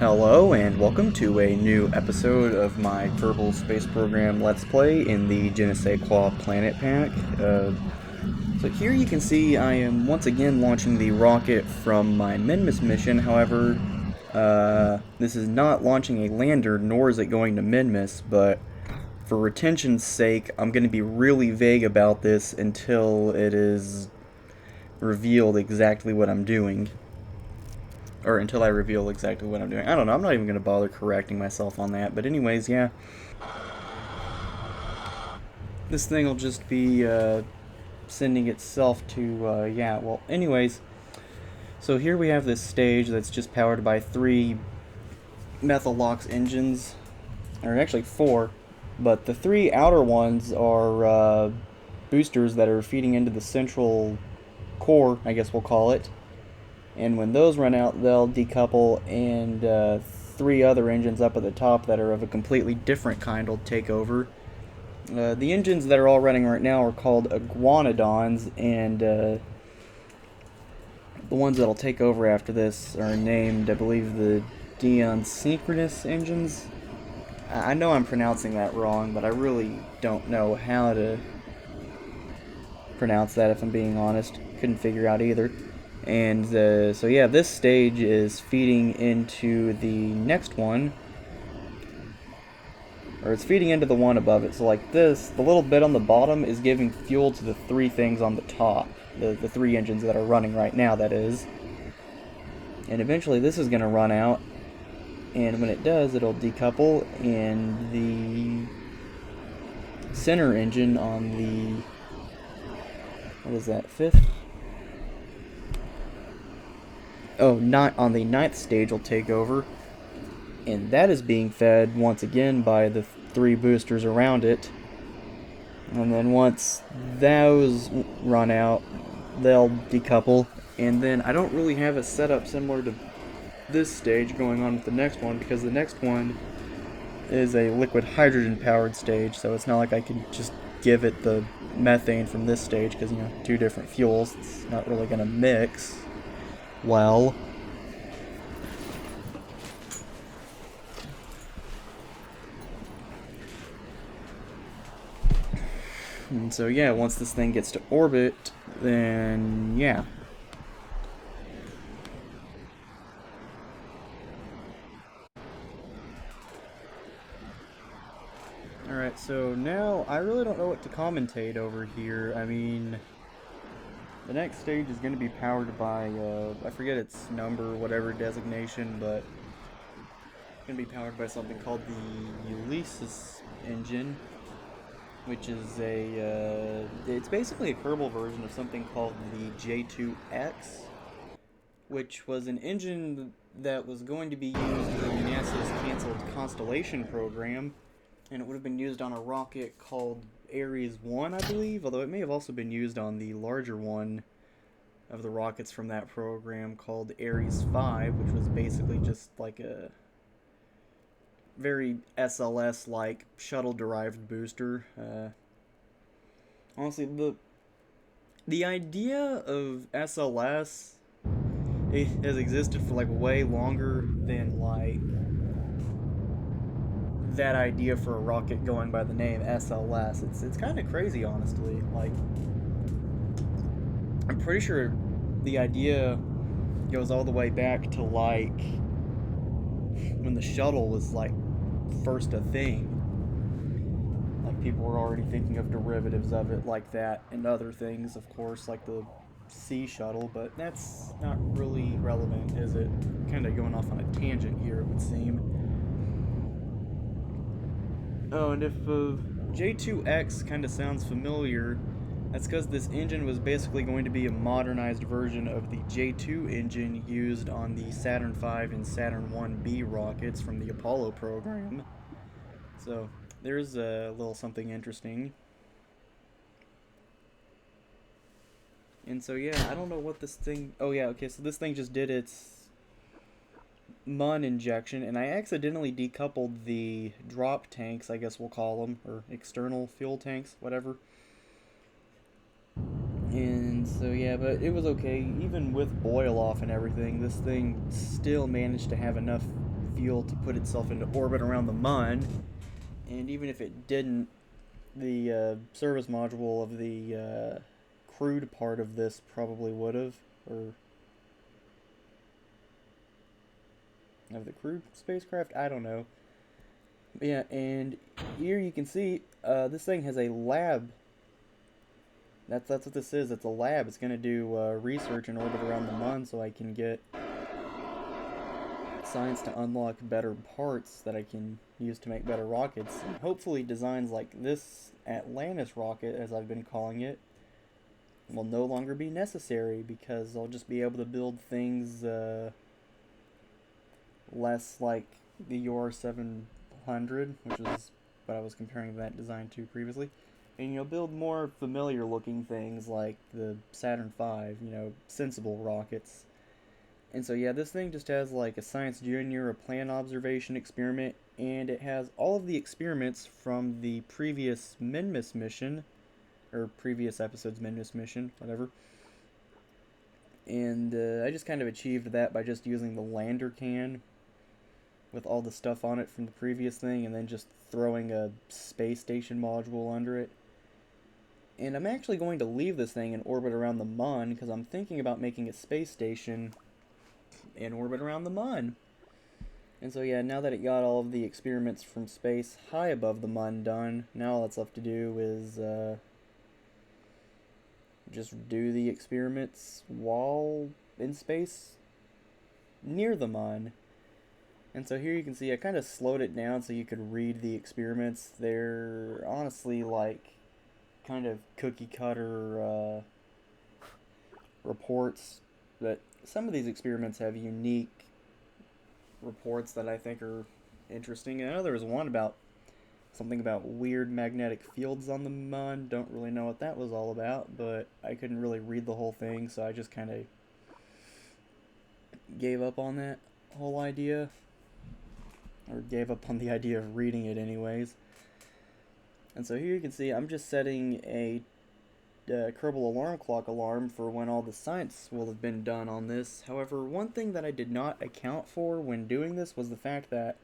Hello and welcome to a new episode of my Kerbal Space Program Let's Play in the Je Ne Se Quoi Planet Pack. So here you can see I am once again launching the rocket from my Minmus mission. However, this is not launching a lander, nor is it going to Minmus, but for retention's sake, I'm going to be really vague about this until it is revealed exactly what I'm doing. Or until I reveal exactly what I'm doing. I don't know, I'm not even going to bother correcting myself on that. But anyways, yeah. This thing will just be sending itself to, yeah, well, anyways. So here we have this stage that's just powered by 3 Methyl-LOX engines. Or actually 4. But the 3 outer ones are boosters that are feeding into the central core, I guess we'll call it. And when those run out, they'll decouple, and 3 other engines up at the top that are of a completely different kind will take over. The engines that are all running right now are called iguanodons, and the ones that'll take over after this are named, I believe, the Deonsynchronous engines. I know I'm pronouncing that wrong, but I really don't know how to pronounce that, if I'm being honest. Couldn't figure out either. And so yeah, this stage is feeding into the next one, or it's feeding into the one above it. So like this, the little bit on the bottom is giving fuel to the 3 things on the top, the 3 engines that are running right now, that is. And eventually this is going to run out, and when it does, it'll decouple, and the center engine on the, what is that, 5th? Oh, not on the 9th stage will take over, and that is being fed once again by the 3 boosters around it. And then once those run out, they'll decouple, and then I don't really have it set up similar to this stage going on with the next one, because the next one is a liquid hydrogen powered stage, so it's not like I can just give it the methane from this stage, because, you know, 2 different fuels, it's not really going to mix well. And so yeah, once this thing gets to orbit, then yeah. Alright, so now I really don't know what to commentate over here. I mean, the next stage is going to be powered by, I forget its number, whatever designation, but it's going to be powered by something called the Ulysses Engine, which is it's basically a Kerbal version of something called the J2X, which was an engine that was going to be used in NASA's canceled Constellation program, and it would have been used on a rocket called Ares 1, I believe, although it may have also been used on the larger one of the rockets from that program called Ares 5, which was basically just like a very SLS-like shuttle-derived booster. Honestly, the idea of SLS, it has existed for like way longer than like that idea for a rocket going by the name SLS. It's kind of crazy, honestly. Like, I'm pretty sure the idea goes all the way back to like when the shuttle was like first a thing. Like, people were already thinking of derivatives of it like that, and other things, of course, like the sea shuttle, but that's not really relevant, is it? Kind of going off on a tangent here, it would seem. Oh, and if J2X kind of sounds familiar, that's because this engine was basically going to be a modernized version of the J2 engine used on the Saturn V and Saturn 1B rockets from the Apollo program. So there's a little something interesting. And so yeah, I don't know what this thing... Oh yeah, okay, so this thing just did its MUN injection, and I accidentally decoupled the drop tanks, I guess we'll call them, or external fuel tanks, whatever. And so yeah, but it was okay. Even with boil off and everything, this thing still managed to have enough fuel to put itself into orbit around the Mun. And even if it didn't, the service module of the crewed part of this probably would have, or of the crewed spacecraft, I don't know. But yeah, and here you can see this thing has a lab. That's what this is. It's a lab. It's going to do research in orbit around the Mun, so I can get science to unlock better parts that I can use to make better rockets. And hopefully designs like this Atlantis rocket, as I've been calling it, will no longer be necessary, because I'll just be able to build things less like the UR 700, which is what I was comparing that design to previously. And you'll build more familiar looking things like the Saturn V, sensible rockets. And so yeah, this thing just has like a Science Junior, a plan observation experiment, and it has all of the experiments from the previous Minmus mission, or previous episode's Minmus mission, whatever. And I just kind of achieved that by just using the lander can with all the stuff on it from the previous thing, and then just throwing a space station module under it. And I'm actually going to leave this thing in orbit around the Mun, because I'm thinking about making a space station in orbit around the Mun. And so yeah, now that it got all of the experiments from space high above the Mun done, now all that's left to do is just do the experiments while in space near the Mun. And so here you can see I kind of slowed it down so you could read the experiments. They're honestly like kind of cookie cutter reports, but some of these experiments have unique reports that I think are interesting. I know there was one about something about weird magnetic fields on the Mun. Don't really know what that was all about, but I couldn't really read the whole thing, so I just kind of gave up on that whole idea, or gave up on the idea of reading it anyways. And so here you can see I'm just setting a Kerbal alarm clock alarm for when all the science will have been done on this. However, one thing that I did not account for when doing this was the fact that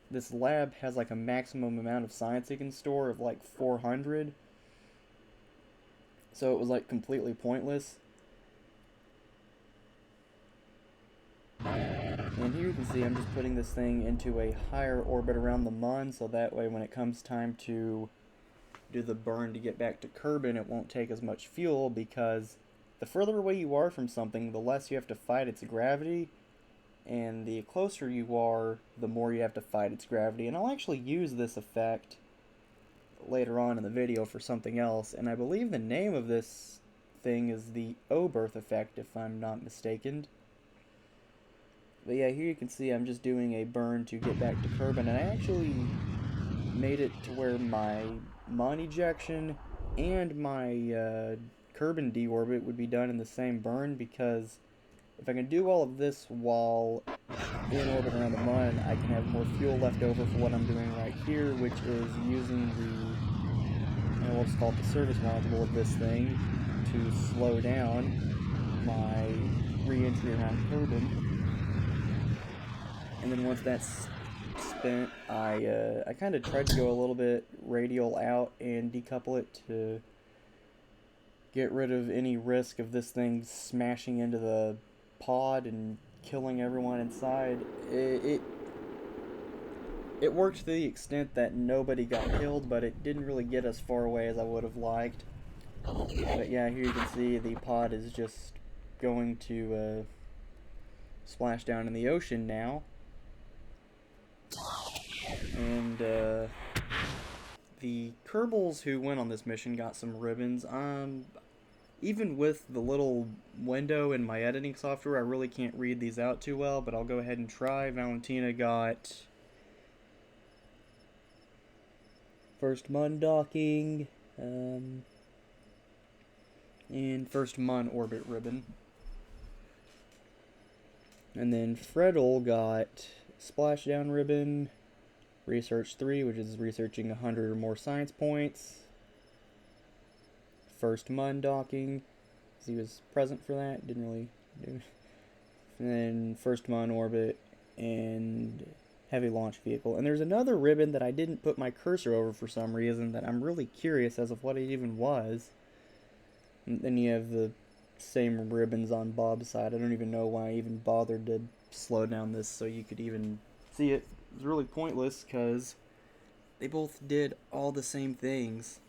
this lab has like a maximum amount of science it can store of like 400. So it was like completely pointless. And here you can see I'm just putting this thing into a higher orbit around the Mun, so that way when it comes time to do the burn to get back to Kerbin, it won't take as much fuel, because the further away you are from something, the less you have to fight its gravity, and the closer you are, the more you have to fight its gravity. And I'll actually use this effect later on in the video for something else, and I believe the name of this thing is the Oberth Effect, if I'm not mistaken. But yeah, here you can see I'm just doing a burn to get back to Kerbin, and I actually made it to where my Mon ejection and my Kerbin deorbit would be done in the same burn, because if I can do all of this while in orbit around the Mun, I can have more fuel left over for what I'm doing right here, which is using the, we'll just call it the service module of this thing, to slow down my re-entry around Kerbin. And then once that's spent, I kind of tried to go a little bit radial out and decouple it to get rid of any risk of this thing smashing into the pod and killing everyone inside. It worked to the extent that nobody got killed, but it didn't really get as far away as I would have liked. But yeah, here you can see the pod is just going to splash down in the ocean now. And the Kerbals who went on this mission got some ribbons. Even with the little window in my editing software, I really can't read these out too well, but I'll go ahead and try. Valentina got first Mun docking, and first Mun orbit ribbon. And then Fredel got splashdown ribbon, research 3, which is researching 100 or more science points, first Mun docking, because he was present for that, didn't really do it. And then first Mun orbit, and heavy launch vehicle. And there's another ribbon that I didn't put my cursor over for some reason that I'm really curious as of what it even was. And then you have the same ribbons on Bob's side. I don't even know why I even bothered to slow down this so you could even see it. It was really pointless because they both did all the same things.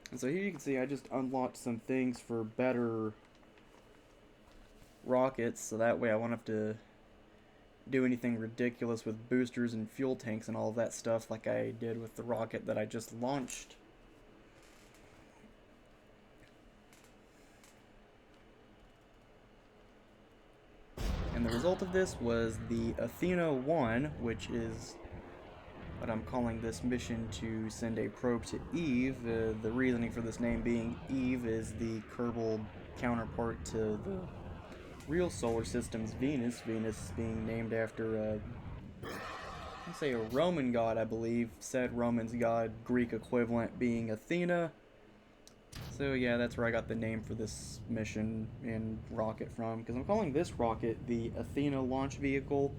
And so here you can see I just unlocked some things for better rockets, so that way I won't have to do anything ridiculous with boosters and fuel tanks and all of that stuff like I did with the rocket that I just launched. And the result of this was the Athena 1, which is what I'm calling this mission to send a probe to Eve. The reasoning for this name being Eve is the Kerbal counterpart to the real solar system's Venus. Venus being named after let's say a Roman god, I believe. Said Roman's god, Greek equivalent being Athena. So yeah, that's where I got the name for this mission and rocket from, because I'm calling this rocket the Athena launch vehicle.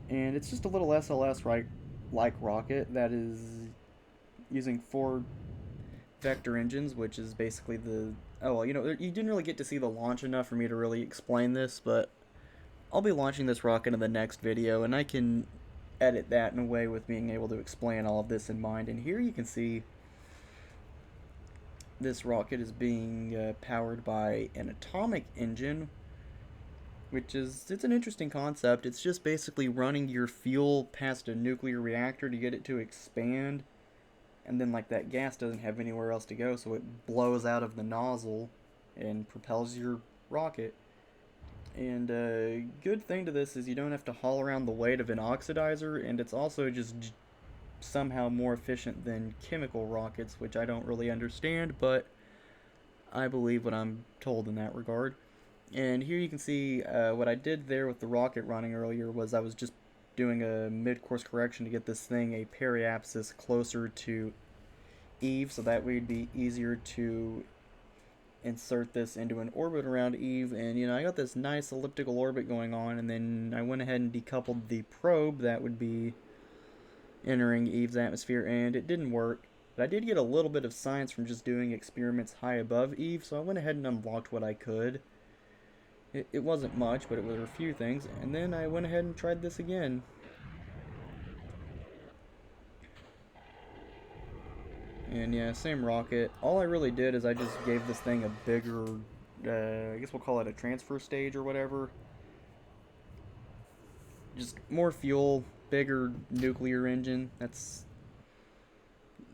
And it's just a little SLS like rocket that is using 4 vector engines, which is basically the... Oh, well, you know, you didn't really get to see the launch enough for me to really explain this, but I'll be launching this rocket in the next video, and I can edit that in a way with being able to explain all of this in mind. And here you can see this rocket is being powered by an atomic engine, which is, it's an interesting concept. It's just basically running your fuel past a nuclear reactor to get it to expand, and then like that gas doesn't have anywhere else to go, so it blows out of the nozzle and propels your rocket. And a good thing to this is you don't have to haul around the weight of an oxidizer, and it's also just somehow more efficient than chemical rockets, which I don't really understand, but I believe what I'm told in that regard. And here you can see what I did there with the rocket running earlier was I was just doing a mid-course correction to get this thing a periapsis closer to Eve, so that way it'd be easier to insert this into an orbit around Eve. And you know, I got this nice elliptical orbit going on, and then I went ahead and decoupled the probe that would be entering Eve's atmosphere, and it didn't work. But I did get a little bit of science from just doing experiments high above Eve, so I went ahead and unblocked what I could. It wasn't much, but it were a few things, and then I went ahead and tried this again. And yeah, same rocket. All I really did is I just gave this thing a bigger, I guess we'll call it a transfer stage or whatever. Just more fuel, bigger nuclear engine. That's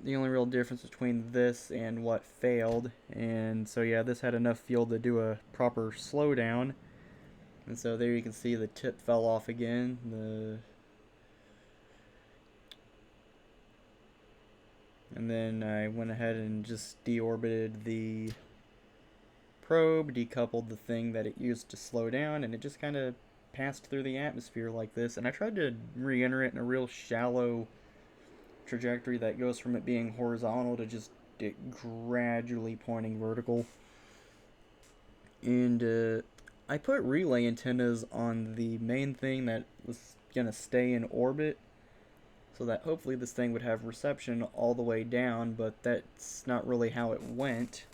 the only real difference between this and what failed. And so yeah, this had enough fuel to do a proper slowdown. And so there you can see the tip fell off again. And then I went ahead and just deorbited the probe, decoupled the thing that it used to slow down, and it just kind of passed through the atmosphere like this. And I tried to re-enter it in a real shallow trajectory that goes from it being horizontal to just it gradually pointing vertical. And I put relay antennas on the main thing that was going to stay in orbit, so that hopefully this thing would have reception all the way down, but that's not really how it went.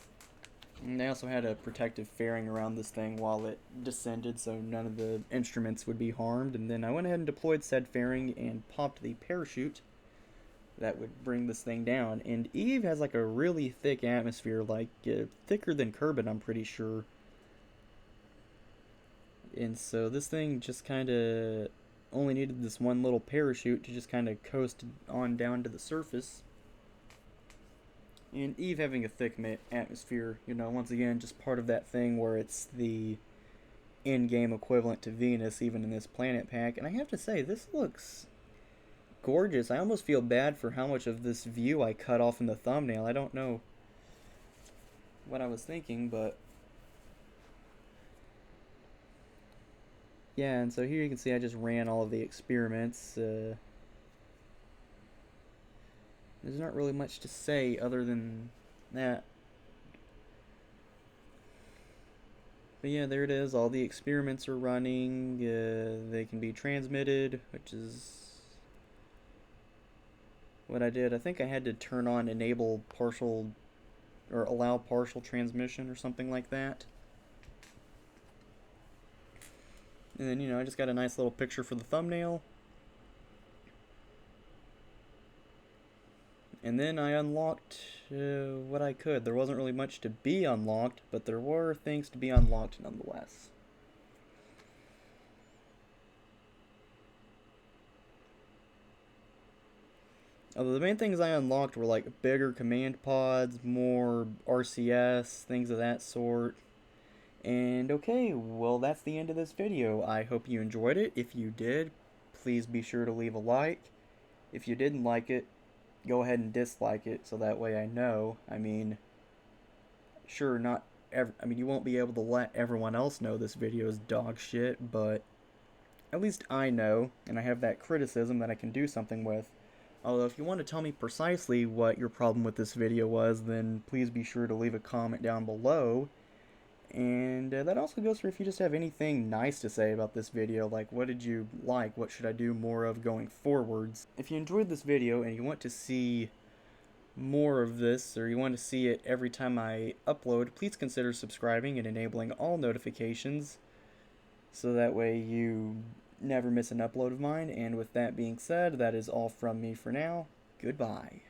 And they also had a protective fairing around this thing while it descended, so none of the instruments would be harmed. And then I went ahead and deployed said fairing and popped the parachute that would bring this thing down. And Eve has like a really thick atmosphere, like thicker than Kerbal, I'm pretty sure. And so this thing just kind of only needed this one little parachute to just kind of coast on down to the surface. And Eve having a thick atmosphere, you know, once again, just part of that thing where it's the in-game equivalent to Venus, even in this planet pack. And I have to say, this looks gorgeous. I almost feel bad for how much of this view I cut off in the thumbnail. I don't know what I was thinking, but yeah. And so here you can see I just ran all of the experiments. There's not really much to say other than that. But yeah, there it is. All the experiments are running. They can be transmitted, which is what I did. I think I had to turn on enable partial or allow partial transmission or something like that. And then, I just got a nice little picture for the thumbnail. And then I unlocked what I could. There wasn't really much to be unlocked, but there were things to be unlocked nonetheless. Although the main things I unlocked were like bigger command pods, more RCS, things of that sort. And okay, well that's the end of this video. I hope you enjoyed it. If you did, please be sure to leave a like. If you didn't like it, go ahead and dislike it so that way I know. I mean, sure, you won't be able to let everyone else know this video is dog shit, but at least I know, and I have that criticism that I can do something with. Although if you want to tell me precisely what your problem with this video was, then please be sure to leave a comment down below. And that also goes for if you just have anything nice to say about this video, like what did you like, what should I do more of going forwards. If you enjoyed this video and you want to see more of this, or you want to see it every time I upload, please consider subscribing and enabling all notifications so that way you never miss an upload of mine. And with that being said, that is all from me for now. Goodbye.